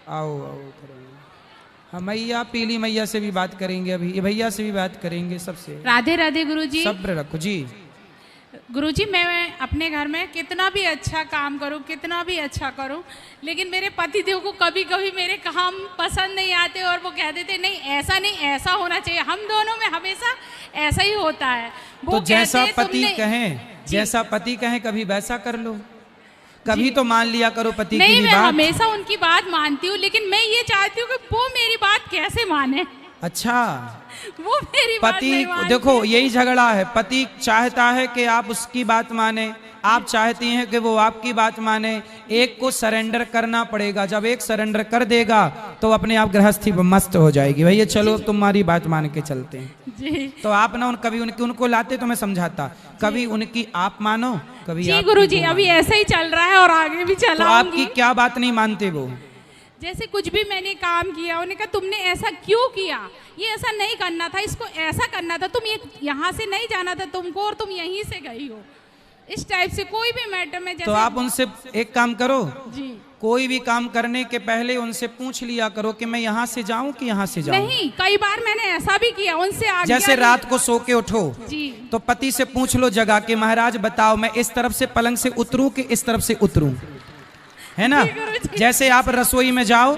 आओ आओ करो। हम मैया पीली मैया से भी बात करेंगे, अभी ये भैया से भी बात करेंगे, सबसे। राधे राधे गुरुजी। सब्र रखो जी। गुरुजी मैं अपने घर में कितना भी अच्छा काम करूं, कितना भी अच्छा करूं, लेकिन मेरे पतिदेव को कभी कभी मेरे काम पसंद नहीं आते और वो कह देते नहीं ऐसा होना चाहिए। हम दोनों में हमेशा ऐसा ही होता है। वो तो जैसा कहते, पति कहें, जैसा पति कहें कभी वैसा कर लो, कभी तो मान लिया करो पति की भी नहीं, मैं बात। हमेशा उनकी बात मानती हूँ, लेकिन मैं ये चाहती हूँ कि वो मेरी बात कैसे माने। अच्छा, वो मेरी बात पति नहीं मानते। देखो यही झगड़ा है। पति चाहता है कि आप उसकी बात माने, आप चाहती हैं कि वो आपकी बात माने। एक को सरेंडर करना पड़ेगा। जब एक सरेंडर कर देगा तो अपने आप गृहस्थी मस्त हो जाएगी। भैया चलो तुम्हारी बात मान के चलते हैं जी। तो आप ना कभी उनको लाते तो मैं समझाता, कभी उनकी आप मानो, कभी जी गुरुजी, अभी ऐसा ही चल रहा है और आगे भी चला। तो आपकी क्या बात नहीं मानते वो? जैसे कुछ भी मैंने काम किया, उन्होंने कहा तुमने ऐसा क्यों किया, ये ऐसा नहीं करना था, इसको ऐसा करना था, तुम ये यहाँ से नहीं जाना था तुमको और तुम यहीं से गई हो। इस टाइप से कोई भी मैटर में जैसे तो आप उनसे एक काम करो जी, कोई भी काम करने के पहले उनसे पूछ लिया करो कि मैं यहाँ से जाऊं कि यहाँ से जाऊं। नहीं, कई बार मैंने ऐसा भी किया उनसे आज्ञा जैसे रात को सो के उठो जी, तो पति से पूछ लो जगा के, महाराज बताओ मैं इस तरफ से पलंग से उतरूं कि इस तरफ से उतरूं, है ना। जैसे आप रसोई में जाओ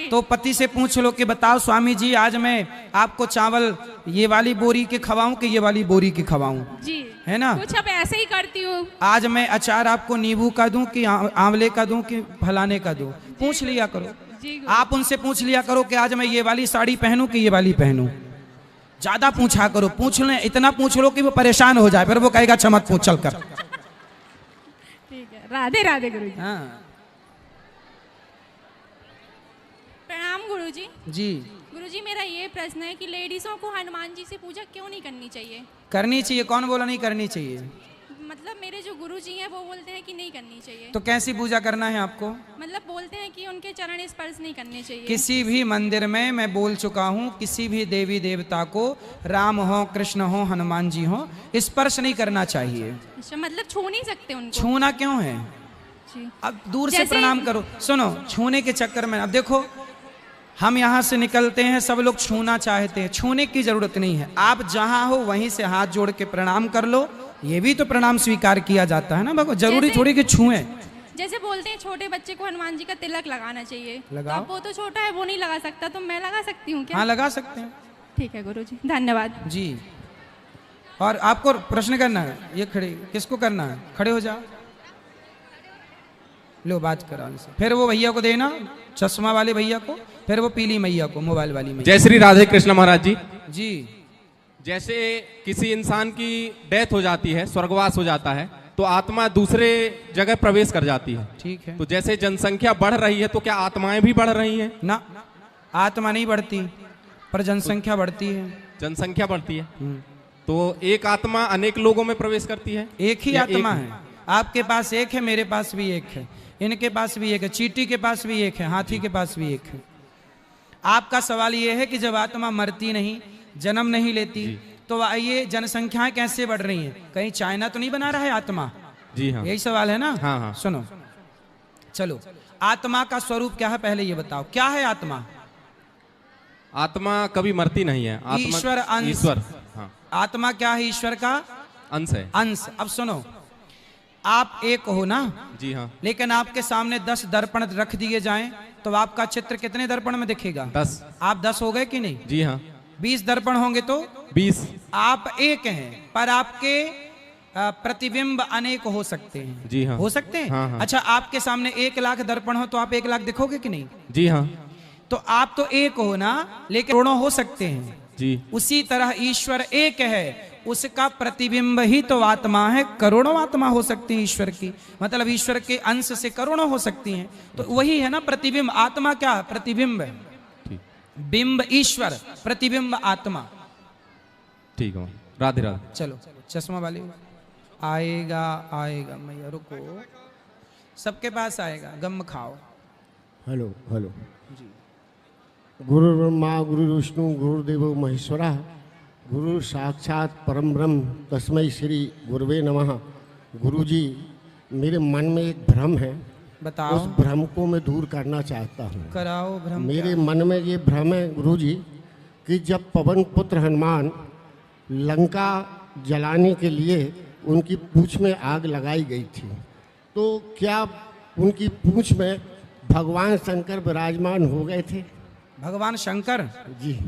तो पति से पूछ लो कि बताओ स्वामी जी आज मैं आपको चावल ये वाली बोरी के खवाऊं कि ये वाली बोरी के खवाऊं, है ना। कुछ अब ऐसे ही करती हूँ। आज मैं अचार आपको नींबू का दूं कि आंवले का दूं कि फलाने का दूं, पूछ लिया करो। आप उनसे पूछ लिया करो कि आज मैं ये वाली साड़ी पहनूं कि ये वाली पहनूं। ज्यादा पूछा करो, पूछ ले, इतना पूछ लो कि वो परेशान हो जाए, फिर वो कहेगा चमक पूछ चल कर। ठीक है, राधे राधे गुरु जी। हाँ प्रणाम गुरुजी। जी। गुरुजी मेरा ये प्रश्न है कि लेडीजों को हनुमान जी से पूजा क्यों नहीं करनी चाहिए? करनी चाहिए, कौन बोला नहीं करनी चाहिए? मतलब मेरे जो गुरुजी हैं वो बोलते हैं कि नहीं करनी चाहिए। तो कैसी पूजा करना है आपको? मतलब बोलते हैं कि उनके चरण स्पर्श नहीं करने चाहिए। किसी भी मंदिर में मैं बोल चुका हूँ, किसी भी देवी देवता को, राम हो कृष्ण हो हनुमान जी हो, स्पर्श नहीं करना चाहिए। अच्छा, मतलब छू नहीं सकते उनको? छूना क्यों है? अब दूर से प्रणाम करो। सुनो, छूने के चक्कर में अब देखो हम यहाँ से निकलते हैं, सब लोग छूना चाहते हैं, छूने की जरूरत नहीं है। आप जहाँ हो वहीं से हाथ जोड़ के प्रणाम कर लो, ये भी तो प्रणाम स्वीकार किया जाता है ना भगवान। जरूरी थोड़ी कि छुएं। जैसे बोलते हैं छोटे बच्चे को हनुमान जी का तिलक लगाना चाहिए, लगाओ। तो वो तो छोटा है, वो नहीं लगा सकता, तो मैं लगा सकती हूँ क्या? हाँ लगा सकते हैं। ठीक है गुरुजी, धन्यवाद जी। और आपको प्रश्न करना है, ये खड़े किसको करना है? खड़े हो जाओ, लो बात करो उनसे। फिर वो भैया को देना, चश्मा वाले भैया को, फिर वो पीली मैया को, मोबाइल वाली मैया। जय श्री राधे कृष्ण महाराज जी। जी। जैसे किसी इंसान की डेथ हो जाती है, स्वर्गवास हो जाता है, तो आत्मा दूसरे जगह प्रवेश कर जाती है। ठीक है। तो जैसे जनसंख्या बढ़ रही है तो क्या आत्माएं भी बढ़ रही हैं? ना, आत्मा नहीं बढ़ती पर जनसंख्या बढ़ती है। जनसंख्या बढ़ती है तो एक आत्मा अनेक लोगों में प्रवेश करती है? एक ही आत्मा है। आपके पास एक है, मेरे पास भी एक है, इनके पास भी एक है, चींटी के पास भी एक है, हाथी के पास भी एक है। आपका सवाल ये है कि जब आत्मा मरती नहीं, जन्म नहीं लेती, तो ये जनसंख्याएं कैसे बढ़ रही हैं? कहीं चाइना तो नहीं बना रहा है आत्मा? जी हाँ, यही सवाल है ना। हाँ हाँ। सुनो, चलो आत्मा का स्वरूप क्या है पहले ये बताओ, क्या है आत्मा? आत्मा कभी मरती नहीं है। आत्मा ईश्वर अंश। ईश्वर, हाँ। आत्मा क्या है? ईश्वर का अंश है। अंश। अब सुनो, आप एक हो ना? जी हाँ। लेकिन आपके सामने 10 दर्पण रख दिए जाएं तो आपका चित्र कितने दर्पण में दिखेगा? 10। आप 10 हो गए कि नहीं? जी हाँ। 20 दर्पण होंगे तो 20। आप एक हैं, पर आपके प्रतिबिंब अनेक हो सकते हैं। जी हाँ। हो सकते हैं। हाँ हाँ। अच्छा, आपके सामने 1 लाख दर्पण हो तो आप 1 लाख दिखोगे कि नहीं? जी हाँ। तो आप तो एक हो ना, लेकिन करोड़ों हो सकते हैं। जी। उसी तरह ईश्वर एक है, उसका प्रतिबिंब ही तो आत्मा है। करोड़ों आत्मा हो सकती है ईश्वर की, मतलब ईश्वर के अंश से करोड़ों हो सकती हैं। तो वही है ना प्रतिबिंब। आत्मा क्या? प्रतिबिंब है। बिंब ईश्वर, प्रतिबिंब आत्मा। ठीक है, राधे राधे। चलो चश्मा वाले आएगा, आएगा मैया, रुको, सबके पास आएगा, गम खाओ। हेलो हेलो जी। गुरु ब्रह्मा गुरु विष्णु गुरुदेवो महेश्वरा, गुरु साक्षात परम ब्रह्म तस्मै श्री गुरुवे नमः। गुरुजी, मेरे मन में एक भ्रम है बताओ। उस भ्रम को मैं दूर करना चाहता हूँ। कराओ भ्रम। मेरे मन में ये भ्रम है गुरुजी कि जब पवन पुत्र हनुमान लंका जलाने के लिए उनकी पूंछ में आग लगाई गई थी, तो क्या उनकी पूंछ में भगवान शंकर विराजमान हो गए थे? भगवान शंकर? जी।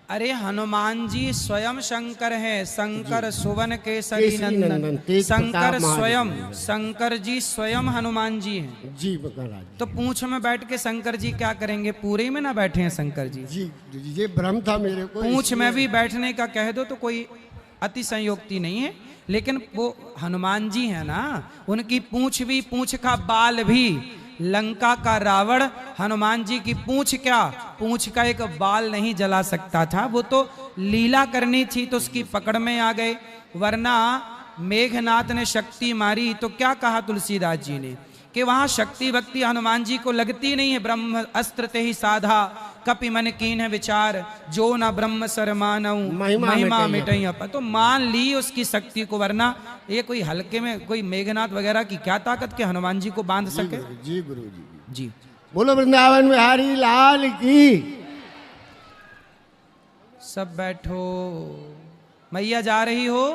अरे हनुमान जी स्वयं शंकर हैं, शंकर सुवन केसरी केसरी नंदन। नंदन, तेज शंकर प्रताप स्वयं, महादेव। शंकर जी स्वयं हनुमान जी हैं। जी महाराज। तो पूंछ में बैठ के शंकर जी क्या करेंगे? पूरे में ना बैठे हैं शंकर जी? जी ये भ्रम था मेरे को। पूंछ में इसलिए- भी बैठने का कह दो तो कोई अति संयोक्ति नहीं है, लेकिन वो हनुमान जी है ना, उनकी पूंछ भी, पूंछ का बाल भी, लंका का रावण हनुमान जी की पूंछ क्या, पूंछ का एक बाल नहीं जला सकता था। वो तो लीला करनी थी तो उसकी पकड़ में आ गए, वरना मेघनाथ ने शक्ति मारी तो क्या कहा तुलसीदास जी ने कि वहां शक्ति भक्ति हनुमान जी को लगती नहीं है। ब्रह्म अस्त्र ते ही साधा कपि मन कीन है विचार, जो न ब्रह्म सर मानऊ महिमा महिमा मिटई मिटई अपन। तो मान ली उसकी शक्ति को, वरना ये कोई हल्के में कोई मेघनाथ वगैरह की क्या ताकत के हनुमान जी को बांध सके? जी गुरु जी। जी बोलो वृंदावन बिहारी लाल की। सब बैठो, मैया जा रही हो?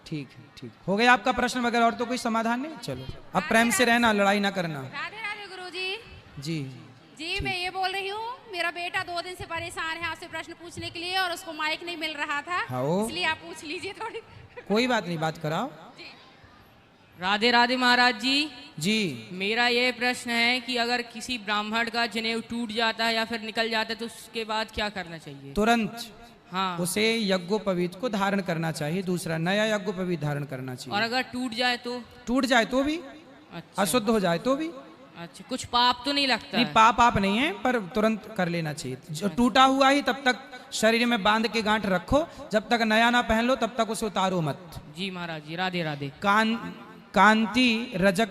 ठीक है, ठीक हो गया आपका प्रश्न वगैरह, और तो कोई समाधान नहीं? चलो अब प्रेम से रहना, लड़ाई ना करना। राधे राधे गुरुजी। जी जी मैं ये बोल रही हूँ, मेरा बेटा 2 दिन से परेशान है आपसे प्रश्न पूछने के लिए, और उसको माइक नहीं मिल रहा था, हाँ। इसलिए आप पूछ लीजिए थोड़ी। कोई बात नहीं, बात कराओ। राधे राधे महाराज जी। जी मेरा ये प्रश्न है कि अगर किसी ब्राह्मण का जनेऊ टूट जाता है या फिर निकल जाता है तो उसके बाद क्या करना चाहिए? तुरंत हाँ। उसे यज्ञोपवीत को धारण करना चाहिए, दूसरा नया यज्ञोपवीत धारण करना और चाहिए। अगर टूट जाए तो? टूट जाए तो भी, अच्छा अशुद्ध हो जाए तो भी अच्छा, कुछ पाप तो नहीं लगता नहीं, है? पाप नहीं है, पर तुरंत कर लेना चाहिए। जो टूटा हुआ ही तब तक शरीर में बांध के गांठ रखो, जब तक नया ना पहन लो तब तक उसे उतारो मत। जी महाराज जी, राधे राधे। कांति रजक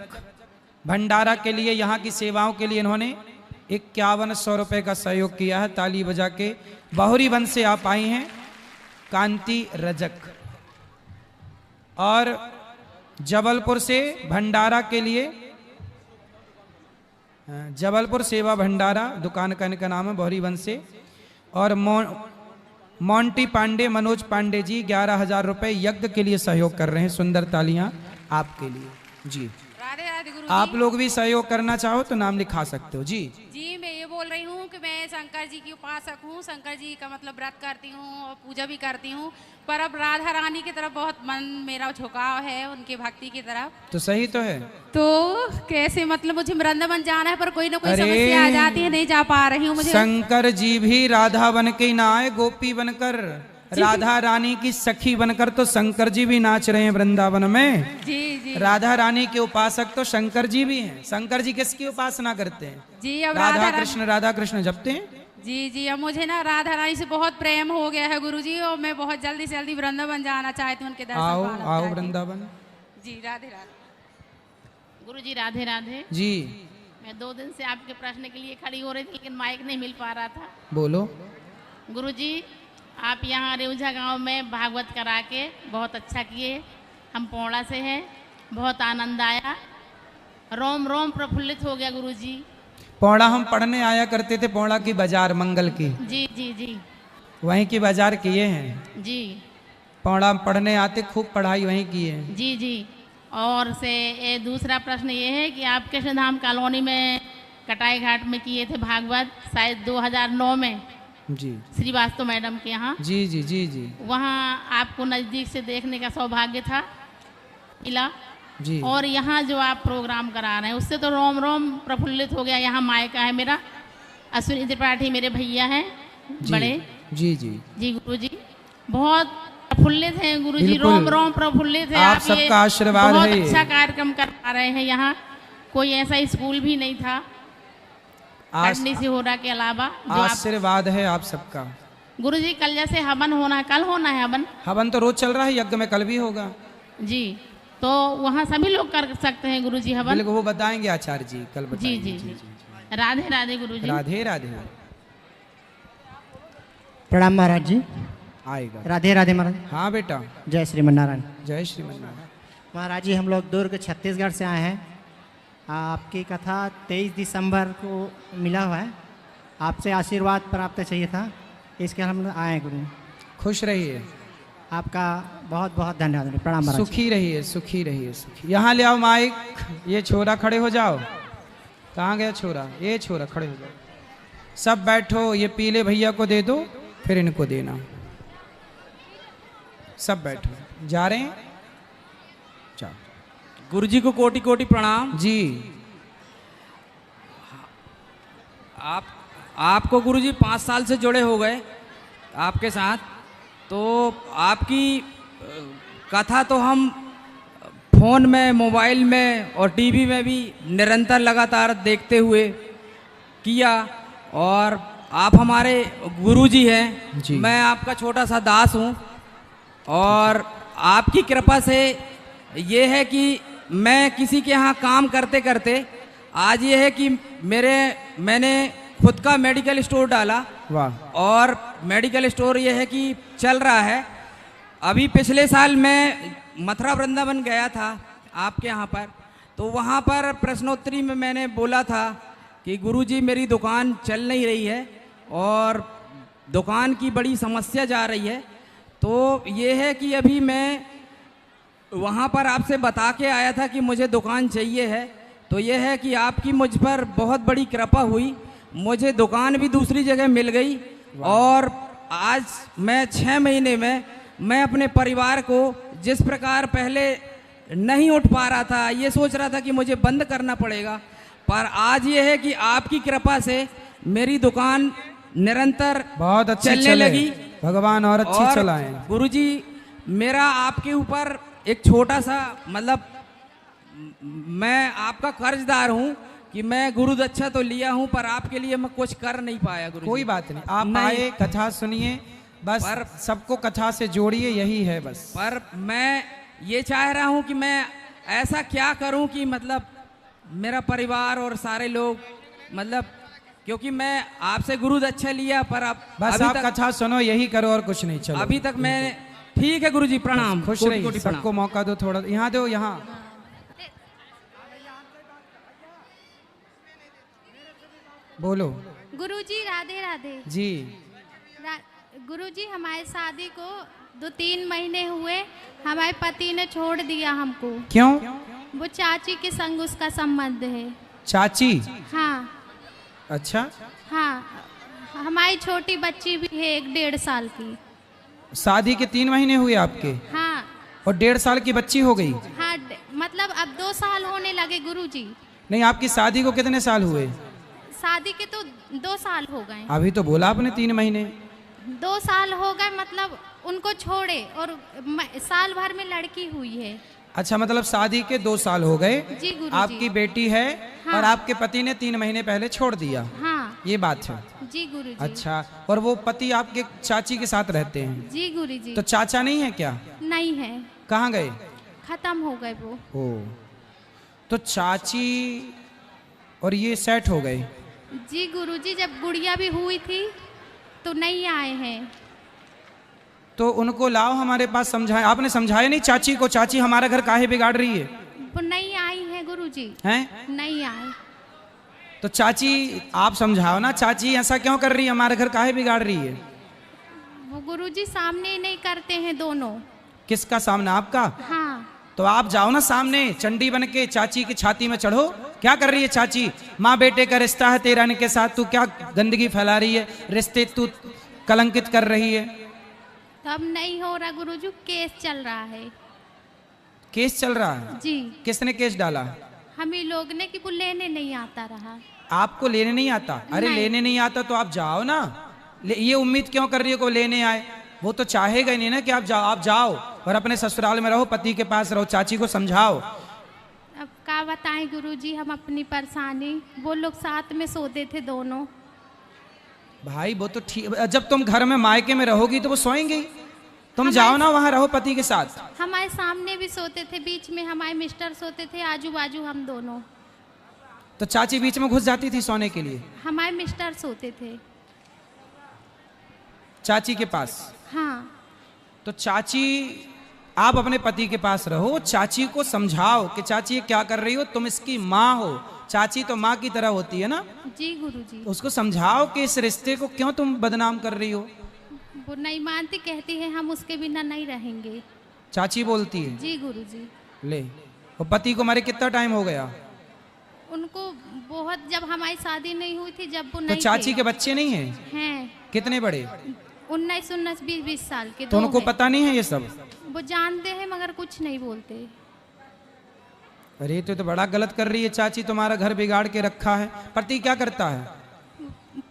भंडारा के लिए, यहाँ की सेवाओं के लिए इन्होंने 5100 रुपए का सहयोग किया है। ताली बजा के। बाहुरी वन से आप आई हैं, कांति रजक। और जबलपुर से भंडारा के लिए, जबलपुर सेवा भंडारा दुकान का इनका नाम है, बाहुरी वन से। और मोंटी पांडे, मनोज पांडे जी 11,000 रुपए यज्ञ के लिए सहयोग कर रहे हैं। सुंदर तालियां आपके लिए। जी राधे राधे गुरुजी। आप लोग भी सहयोग करना चाहो तो नाम लिखा सकते हो। जी जी मैं ये बोल रही हूँ कि मैं शंकर जी की उपासक हूँ, शंकर जी का मतलब व्रत करती हूँ और पूजा भी करती हूँ, पर अब राधा रानी की तरफ बहुत मन मेरा झुकाव है, उनकी भक्ति की तरफ। तो सही तो है। तो कैसे, मतलब मुझे वृंदावन जाना है पर कोई ना कोई अरे, समस्या आ जाती है, नहीं जा पा रही हूँ मुझे। शंकर जी भी राधा बन के ही ना आए, गोपी बनकर, राधा रानी की सखी बनकर तो शंकर जी भी नाच रहे हैं वृंदावन में। जी जी राधा रानी के उपासक तो शंकर जी भी हैं। शंकर जी किसकी उपासना करते हैं? जी। अब राधा कृष्ण जपते हैं। जी जी अब मुझे ना राधा रानी से बहुत प्रेम हो गया है गुरुजी, और मैं बहुत जल्दी से जल्दी वृंदावन जाना चाहती हूँ, उनके दर्शन आओ पाना आओ चाहती हूँ। वृंदावन। जी राधे राधे। गुरुजी राधे राधे। जी मैं 2 दिन से आपके प्रश्न के लिए खड़ी हो रही थी, लेकिन माइक नहीं मिल पा रहा था। बोलो। गुरुजी आप यहाँ रेउजा गांव में भागवत करा के बहुत अच्छा किए। हम पौड़ा से हैं, बहुत आनंद आया, रोम रोम प्रफुल्लित हो गया गुरुजी। पौड़ा हम पढ़ने आया करते थे, पौड़ा की बाजार मंगल की, जी जी जी वहीं की बाजार किए हैं। जी पौड़ा पढ़ने आते, खूब पढ़ाई वहीं की है। जी जी। और से ये दूसरा प्रश्न ये है कि आप कृष्णधाम कॉलोनी में कटाई घाट में किए थे भागवत, शायद 2009 में, जी श्रीवास्तव मैडम के यहाँ। जी जी जी जी वहाँ आपको नज़दीक से देखने का सौभाग्य था, मिला। जी। और यहाँ जो आप प्रोग्राम करा रहे हैं उससे तो रोम रोम प्रफुल्लित हो गया। यहाँ मायका है मेरा, अश्विनी त्रिपाठी मेरे भैया हैं जी, बड़े। जी जी जी गुरुजी बहुत प्रफुल्लित हैं गुरुजी, बिल्कुल। रोम रोम प्रफुल्लित है। आप ये सबका आशीर्वाद बहुत है ये। अच्छा कार्यक्रम कर पा रहे हैं। यहाँ कोई ऐसा स्कूल भी नहीं था कटनी से हो रहा के अलावा, जो आप आशीर्वाद है आप सबका। गुरुजी कल जैसे हवन होना है, कल होना है हवन। हवन तो रोज चल रहा है, यज्ञ में कल भी होगा। जी तो वहाँ सभी लोग कर सकते हैं गुरुजी हवन। बिल्कुल, वो बताएंगे आचार्य जी, कल जी बताएंगे। जी जी। राधे राधे गुरुजी। राधे राधे। प्रणाम महाराज जी। आएगा। राधे राधे महाराज। हाँ बेटा। जय श्रीमन नारायण। जय श्रीमन नारायण। महाराज जी हम लोग दुर्ग छत्तीसगढ़ से आए हैं, आपकी कथा 23 दिसंबर को मिला हुआ है। आपसे आशीर्वाद प्राप्त चाहिए था, इसके हम आए गुरु। खुश रहिए, आपका बहुत बहुत धन्यवाद। प्रणाम महाराज। सुखी रहिए, सुखी रहिए, सुखी। यहाँ ले आओ माइक। ये छोरा खड़े हो जाओ। कहाँ गया छोरा? ये छोरा खड़े हो जाओ। सब बैठो। ये पीले भैया को दे दो, फिर इनको देना। सब बैठो। जा रहे हैं? चलो। गुरुजी को कोटि कोटि प्रणाम जी। आपको गुरुजी 5 साल से जुड़े हो गए आपके साथ, तो आपकी कथा तो हम फोन में, मोबाइल में और टीवी में भी निरंतर लगातार देखते हुए किया, और आप हमारे गुरुजी हैं जी। मैं आपका छोटा सा दास हूँ, और आपकी कृपा से ये है कि मैं किसी के यहाँ काम करते करते आज ये है कि मैंने खुद का मेडिकल स्टोर डाला। वाह। और मेडिकल स्टोर ये है कि चल रहा है। अभी पिछले साल मैं मथुरा वृंदावन गया था आपके यहाँ पर, तो वहाँ पर प्रश्नोत्तरी में मैंने बोला था कि गुरुजी मेरी दुकान चल नहीं रही है और दुकान की बड़ी समस्या जा रही है। तो ये है कि अभी मैं वहाँ पर आपसे बता के आया था कि मुझे दुकान चाहिए है, तो ये है कि आपकी मुझ पर बहुत बड़ी कृपा हुई, मुझे दुकान भी दूसरी जगह मिल गई। और आज मैं 6 महीने में मैं अपने परिवार को जिस प्रकार पहले नहीं उठ पा रहा था, ये सोच रहा था कि मुझे बंद करना पड़ेगा, पर आज ये है कि आपकी कृपा से मेरी दुकान निरंतर बहुत अच्छी चलने चले। लगी। भगवान और अच्छी चलाएं। गुरुजी मेरा आपके ऊपर एक छोटा सा मतलब मैं आपका कर्जदार हूँ कि मैं गुरु दक्षा तो लिया हूँ, पर आपके लिए मैं कुछ कर नहीं पाया गुरुजी। कोई बात नहीं, आप नहीं। आए, कथा सुनिए, बस सबको कथा से जोड़िए, यही है बस। पर मैं ये चाह रहा हूँ कि मैं ऐसा क्या करूँ कि मतलब मेरा परिवार और सारे लोग मतलब, क्योंकि मैं आपसे गुरु दक्षा लिया, पर अब बस अभी आप तक कथा सुनो, यही करो और कुछ नहीं। चलो अभी तक मैं ठीक है गुरुजी प्रणाम। खुश कोटि रहिए, कोटि प्रणाम। सबको मौका दो थोड़ा। यहाँ दो, यहाँ बोलो। गुरुजी राधे राधे जी। गुरुजी हमारे शादी को 2-3 महीने हुए, हमारे पति ने छोड़ दिया हमको। क्यों? वो चाची के संग उसका संबंध है। चाची? हाँ अच्छा। हाँ, हमारी छोटी बच्ची भी है 1-1.5 साल की। शादी के 3 महीने हुए आपके? हाँ। और 1.5 साल की बच्ची हो गई? हाँ, मतलब अब 2 साल होने लगे गुरुजी। नहीं, आपकी शादी को कितने साल हुए? शादी के तो 2 साल हो गए। अभी तो बोला आपने 3 महीने। 2 साल हो गए, मतलब उनको छोड़े और साल भर में लड़की हुई है। अच्छा, मतलब शादी के 2 साल हो गए। जी गुरुजी। आपकी बेटी है। हाँ। और आपके पति ने 3 महीने पहले छोड़ दिया। हाँ। ये बात है। जी गुरुजी। अच्छा, और वो पति आपके चाची के साथ रहते हैं? जी गुरुजी। तो चाचा नहीं है क्या? नहीं है। कहाँ गए? खत्म हो गए वो। ओ, तो चाची और ये सेट हो गए? जी गुरुजी, जब गुड़िया भी हुई थी तो नहीं आए हैं। तो उनको लाओ हमारे पास, समझाए। आपने समझाया नहीं चाची को? चाची हमारा घर काहे बिगाड़ रही है? वो नहीं आई है गुरुजी। हैं? नहीं आए। तो चाची आप समझाओ ना, चाची ऐसा क्यों कर रही है, हमारे घर काहे बिगाड़ रही है? वो गुरुजी सामने नहीं करते हैं दोनों। किसका सामना? आपका? हाँ। तो आप जाओ ना सामने, चंडी बन के चाची की छाती में चढ़ो। क्या कर रही है चाची? माँ बेटे का रिश्ता है तेरा इनके साथ, तू क्या गंदगी फैला रही है, रिश्ते तू कलंकित कर रही है। तब नहीं हो रहा गुरुजी, केस चल रहा है। केस चल रहा है? जी। किसने केस डाला? हम ही लोग ने कि वो लेने नहीं आता रहा। आपको लेने नहीं आता? अरे नहीं। लेने नहीं आता तो आप जाओ ना। ये उम्मीद क्यों कर रही है को लेने आए? वो तो चाहेगा ही नहीं ना कि आप जाओ। आप जाओ और अपने ससुराल में रहो, पति के पास रहो, चाची को समझाओ। अब क्या बताएं गुरुजी हम अपनी परेशानी। वो लोग साथ में सोते थे दोनों। भाई वो तो ठीक, जब तुम घर में मायके में रहोगी तो वो सोएंगे। तुम जाओ ना वहां, रहो पति के साथ। हमारे सामने भी सोते थे, बीच में हमारे मिस्टर सोते थे, आजू बाजू हम दोनों। तो चाची बीच में घुस जाती थी सोने के लिए? हमारे मिस्टर सोते थे चाची के पास? हाँ। तो चाची आप अपने पति के पास रहो, चाची को समझाओ कि चाची ये क्या कर रही हो, तुम इसकी माँ हो, चाची तो माँ की तरह होती है ना। जी गुरुजी। उसको समझाओ कि इस रिश्ते को क्यों तुम बदनाम कर रही हो। वो नहीं मानती, कहती है हम उसके बिना नहीं रहेंगे। चाची बोलती है। जी गुरुजी। ले, वो पति को मारे कितना टाइम हो गया? उनको बहुत, जब हमारी शादी नहीं हुई थी, जब वो तो नहीं चाची थे। के बच्चे नहीं हैं? हैं। कितने बड़े? 19, 20 साल के। तो उनको पता नहीं है ये सब? वो जानते हैं मगर कुछ नहीं बोलते। अरे तो बड़ा गलत कर रही है चाची, तुम्हारा घर बिगाड़ के रखा है। पति क्या करता है?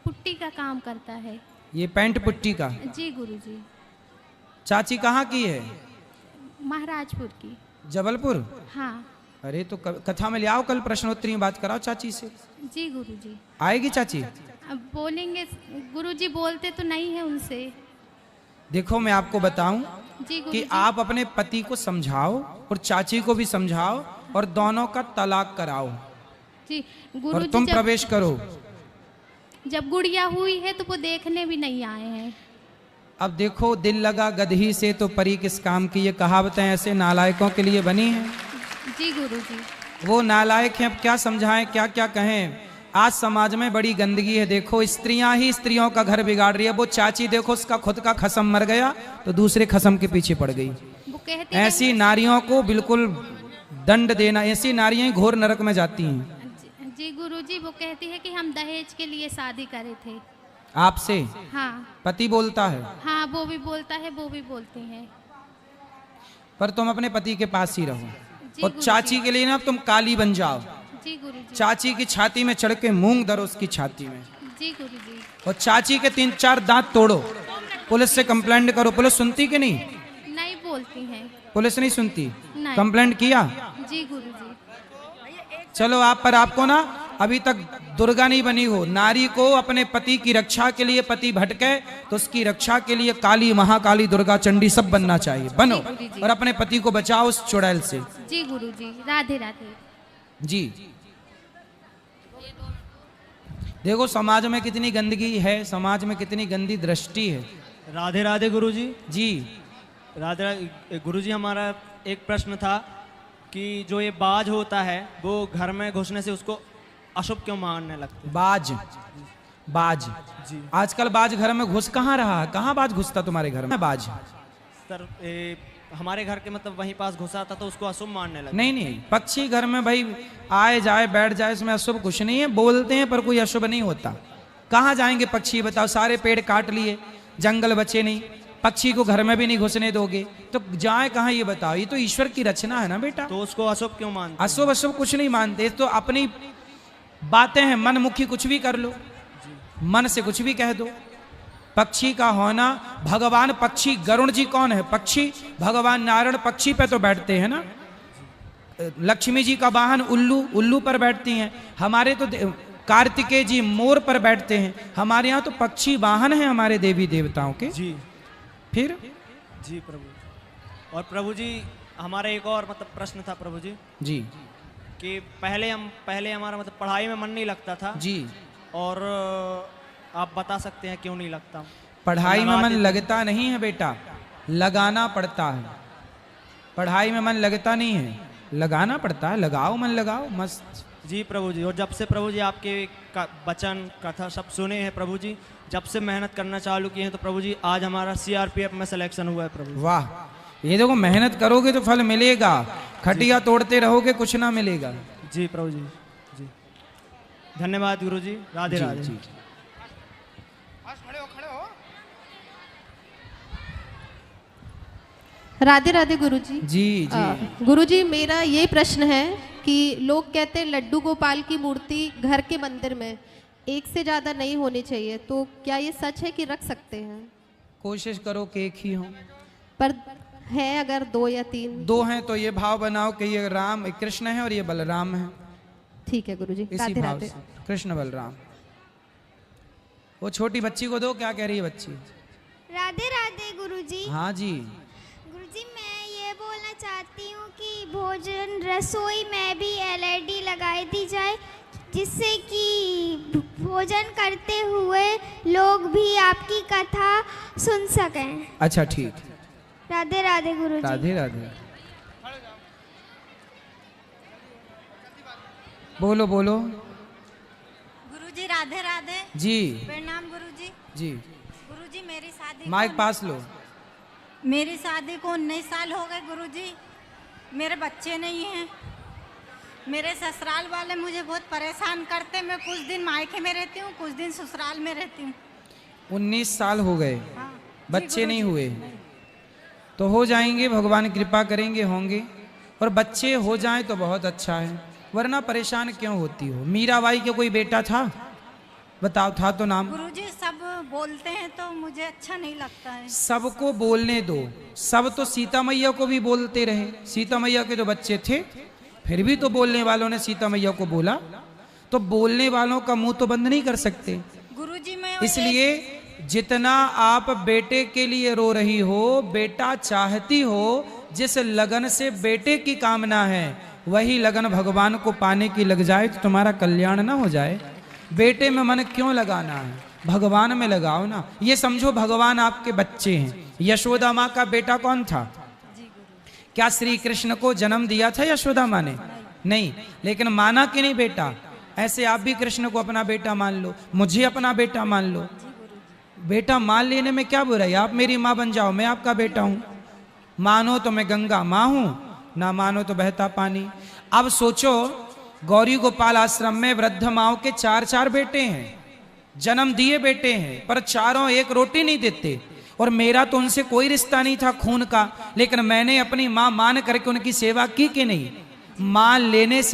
पुट्टी का काम करता है। ये पैंट पुट्टी का? जी गुरुजी। चाची कहाँ की है? महाराजपुर की। जबलपुर? हाँ। अरे तो कथा में ले आओ, कल प्रश्नोत्तरी में बात कराओ चाची से। जी गुरुजी। आएगी चाची? अब बोलेंगे गुरुजी, बोलते तो नहीं है उनसे। देखो मैं आपको बताऊं जी कि गुरुजी। आप अपने पति को समझाओ और चाची को भी समझाओ और दोनों का तलाक कराओ जी और गुरुजी। तुम प्रवेश करो। जब गुड़िया हुई है तो वो देखने भी नहीं आए हैं। अब देखो, दिल लगा गदही से तो परी किस काम की, ये कहावतें ऐसे नालायकों के लिए बनी हैं। जी गुरुजी। वो नालायक हैं, अब क्या समझाएं, क्या क्या कहें। आज समाज में बड़ी गंदगी है। देखो, स्त्रियां ही स्त्रियों का घर बिगाड़ रही है। वो चाची देखो, उसका खुद का खसम मर गया तो दूसरे खसम के पीछे पड़ गई। वो कहती ऐसी नारियों को बिल्कुल दंड देना, ऐसी नारियां घोर नरक में जाती हैं। जी गुरुजी, वो कहती है कि हम दहेज के लिए शादी करे थे। आपसे? हाँ। पति बोलता है? हाँ, वो भी बोलता है, वो भी बोलते हैं। पर तुम अपने पति के पास ही रहो और गुरुजी। चाची के लिए ना तुम काली बन जाओ। जी गुरुजी। चाची की छाती में चढ़ के मूंग धरो उसकी छाती में, जी गुरुजी। और चाची के 3-4 दांत तोड़ो। पुलिस से कंप्लेंट करो। पुलिस सुनती कि नहीं? नहीं बोलती हैं। पुलिस नहीं सुनती? नहीं। कंप्लेंट किया? जी गुरुजी। चलो, आप पर आपको ना अभी तक दुर्गा नहीं बनी हो। नारी को अपने पति की रक्षा के लिए, पति भटके तो उसकी रक्षा के लिए काली, महाकाली, दुर्गा, चंडी सब बनना चाहिए। बनो जी। और अपने पति को बचाओ उस चुड़ैल से। जी गुरुजी। राधे राधे। जी। देखो समाज में कितनी गंदगी है, समाज में कितनी गंदी दृष्टि है। राधे राधे गुरुजी। जी। राधे गुरुजी, हमारा एक प्रश्न था कि जो ये बाज होता है वो घर में घुसने से उसको अशुभ क्यों मानने लगते हैं? बाज? बाज? जी। आजकल बाज घर में घुस कहाँ रहा है? कहाँ बाज घुसता तुम्हारे घर में? बाज सर, हमारे घर के मतलब वहीं पास घुसा था तो उसको अशुभ मानने लगे। नहीं नहीं, पक्षी घर में भाई आए जाए बैठ जाए, इसमें अशुभ कुछ नहीं है। बोलते हैं पर कोई अशुभ नहीं होता। कहाँ जाएंगे पक्षी बताओ? सारे पेड़ काट लिए, जंगल बचे नहीं, पक्षी को घर में भी नहीं घुसने दोगे तो जाए कहाँ ये बताओ? ये तो ईश्वर की रचना है ना बेटा। तो उसको अशुभ क्यों मानते? अशुभ अशुभ कुछ नहीं मानते, तो अपनी बातें हैं, मनमुखी कुछ भी कर लो, मन से कुछ भी कह दो। पक्षी का होना, भगवान पक्षी, गरुड़ जी कौन है? पक्षी। भगवान नारायण पक्षी पे तो बैठते हैं ना। लक्ष्मी जी का वाहन उल्लू, उल्लू पर बैठती हैं। हमारे तो कार्तिकेय जी मोर पर बैठते हैं। हमारे यहाँ तो पक्षी वाहन है हमारे देवी देवताओं के। जी। फिर? जी प्रभु। और प्रभु जी, हमारा एक और मतलब प्रश्न था प्रभु जी। जी। कि पहले हमारा मतलब पढ़ाई में मन नहीं लगता था जी। और आप बता सकते हैं क्यों नहीं लगता? पढ़ाई में मन लगता नहीं है बेटा, लगाना पड़ता है। पढ़ाई में मन लगता नहीं है, लगाना पड़ता है। लगाओ, मन लगाओ, मस्त। जी प्रभु जी। और जब से प्रभु जी आपके वचन कथा सब सुने हैं प्रभु जी, जब से मेहनत करना चालू किए हैं तो प्रभु जी आज हमारा CRPF में सिलेक्शन हुआ है प्रभु। वाह! ये देखो, मेहनत करोगे तो फल मिलेगा, खटिया तोड़ते रहोगे कुछ ना मिलेगा। जी प्रभु जी। जी धन्यवाद गुरु जी। राधे राधे। जी। राधे राधे गुरुजी। जी जी। गुरुजी, मेरा ये प्रश्न है कि लोग कहते हैं लड्डू गोपाल की मूर्ति घर के मंदिर में एक से ज़्यादा नहीं होनी चाहिए, तो क्या ये सच है कि रख सकते हैं? कोशिश करो कि एक ही हो, पर है अगर 2 या 3? 2 हैं तो ये भाव बनाओ कि ये राम कृष्ण है और ये बलराम है। ठीक है गुरुजी। इसी राधे भाव राधे। से कृष्ण बलराम। वो छोटी बच्ची को दो, क्या कह रही है बच्ची? राधे राधे गुरुजी। हाँ जी। गुरुजी, मैं ये बोलना चाहती हूँ कि भोजन रसोई में भी LED लगाई दी जाए, जिससे कि भोजन करते हुए लोग भी आपकी कथा सुन सकें। अच्छा ठीक। राधे राधे गुरुजी। राधे राधे। बोलो बोलो। गुरुजी राधे राधे। जी प्रणाम गुरुजी। जी। गुरुजी मेरी शादी माइक पास लो। मेरी शादी को 19 साल हो गए गुरुजी। मेरे बच्चे नहीं हैं। मेरे ससुराल वाले मुझे बहुत परेशान करते। मैं कुछ दिन मायके में रहती हूँ, कुछ दिन ससुराल में रहती हूँ। 19 साल हो गए, हाँ। बच्चे नहीं हुए, तो हो जाएंगे, भगवान कृपा करेंगे, होंगे। और बच्चे हो जाएं तो बहुत अच्छा है, वरना परेशान क्यों होती हो। मीराबाई के कोई बेटा था? बताओ, था तो नाम। गुरुजी सब बोलते हैं तो मुझे अच्छा नहीं लगता है। सबको बोलने दो, सब तो सीता मैया को भी बोलते रहे। सीता मैया के जो बच्चे थे, फिर भी तो बोलने वालों ने सीता मैया को बोला, तो बोलने वालों का मुंह तो बंद नहीं कर सकते। गुरुजी मैं इसलिए जितना आप बेटे के लिए रो रही हो, बेटा चाहती हो, जिस लगन से बेटे की कामना है वही लगन भगवान को पाने की लग जाए तो तुम्हारा कल्याण ना हो जाए। बेटे में मन क्यों लगाना है, भगवान में लगाओ ना। ये समझो भगवान आपके बच्चे हैं। यशोदा माँ का बेटा कौन था? क्या श्री कृष्ण को जन्म दिया था यशोदा माँ ने? नहीं, लेकिन माना कि नहीं बेटा? ऐसे आप भी कृष्ण को अपना बेटा मान लो, मुझे अपना बेटा मान लो। बेटा मान लेने में क्या बुराई? आप मेरी माँ बन जाओ, मैं आपका बेटा हूं। मानो तो मैं गंगा माँ हूं, ना मानो तो बहता पानी। अब सोचो, गौरी गोपाल आश्रम में वृद्ध माओ के 4-4 बेटे हैं, जन्म दिए बेटे हैं, पर चारों एक रोटी नहीं देते। और मेरा तो उनसे कोई रिश्ता नहीं था खून का, लेकिन मैंने अपनी माँ मान करके उनकी सेवा की कि नहीं? मान लेने से